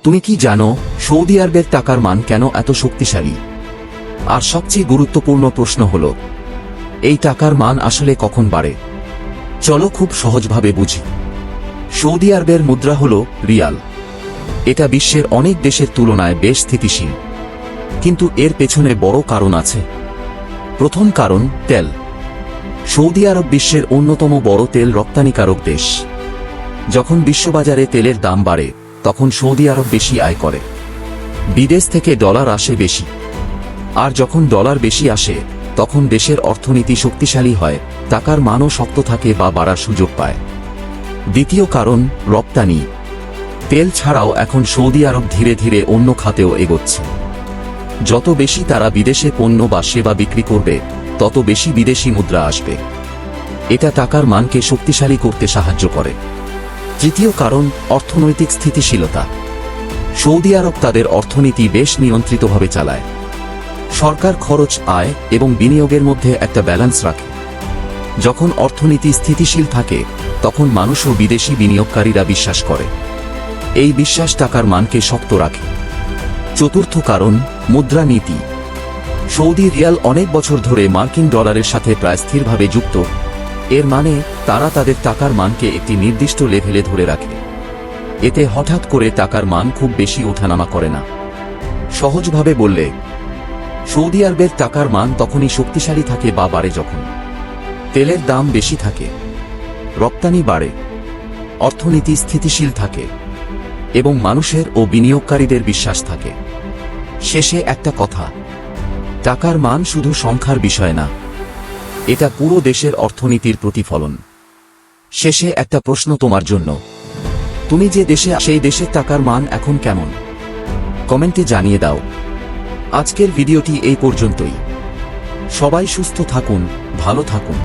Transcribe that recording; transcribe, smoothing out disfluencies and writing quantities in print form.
তুমি কি জানো সৌদি আরবের টাকার মান কেন এত শক্তিশালী? আর সবচেয়ে গুরুত্বপূর্ণ প্রশ্ন হল, এই টাকার মান আসলে কখন বাড়ে? চলো খুব সহজভাবে বুঝি। সৌদি আরবের মুদ্রা হল রিয়াল। এটা বিশ্বের অনেক দেশের তুলনায় বেশ স্থিতিশীল, কিন্তু এর পেছনে বড় কারণ আছে। প্রথম কারণ তেল। সৌদি আরব বিশ্বের অন্যতম বড় তেল রপ্তানিকারক দেশ। যখন বিশ্ববাজারে তেলের দাম বাড়ে, তখন সৌদি আরব বেশি আয় করে। বিদেশ থেকে ডলার আসে বেশি, আর যখন ডলার বেশি আসে, তখন দেশের অর্থনীতি শক্তিশালী হয়, টাকার মানও শক্ত থাকে বা বাড়ার সুযোগ পায়। দ্বিতীয় কারণ রপ্তানি। তেল ছাড়াও এখন সৌদি আরব ধীরে ধীরে অন্য খাতেও এগোচ্ছে। যত বেশি তারা বিদেশে পণ্য বা সেবা বিক্রি করবে, তত বেশি বিদেশি মুদ্রা আসবে। এটা টাকার মানকে শক্তিশালী করতে সাহায্য করে। তৃতীয় কারণ অর্থনৈতিক স্থিতিশীলতা। সৌদি আরব তাদের অর্থনীতি বেশ নিয়ন্ত্রিতভাবে চালায়। সরকার খরচ, আয় এবং বিনিয়োগের মধ্যে একটা ব্যালেন্স রাখে। যখন অর্থনীতি স্থিতিশীল থাকে, তখন মানুষ ও বিদেশি বিনিয়োগকারীরা বিশ্বাস করে। এই বিশ্বাস টাকার মানকে শক্ত রাখে। চতুর্থ কারণ মুদ্রানীতি। সৌদি রিয়াল অনেক বছর ধরে মার্কিন ডলারের সাথে প্রায় স্থিরভাবে যুক্ত। এর মানে তারা তাদের টাকার মানকে একটি নির্দিষ্ট লেভেলে ধরে রাখে। এতে হঠাৎ করে টাকার মান খুব বেশি ওঠানামা করে না। সহজভাবে বললে, সৌদি আরবের টাকার মান তখনই শক্তিশালী থাকে বা বাড়ে যখন তেলের দাম বেশি থাকে, রপ্তানি বাড়ে, অর্থনীতি স্থিতিশীল থাকে এবং মানুষের ও বিনিয়োগকারীদের বিশ্বাস থাকে। শেষে একটা কথা, টাকার মান শুধু সংখ্যার বিষয় না, এটা পুরো দেশের অর্থনীতির প্রতিফলন। শেষে একটা প্রশ্ন তোমার জন্য, তুমি যে দেশে সেই দেশের টাকার মান এখন কেমন? কমেন্টে জানিয়ে দাও। আজকের ভিডিওটি এই পর্যন্তই। সবাই সুস্থ থাকুন, ভালো থাকুন।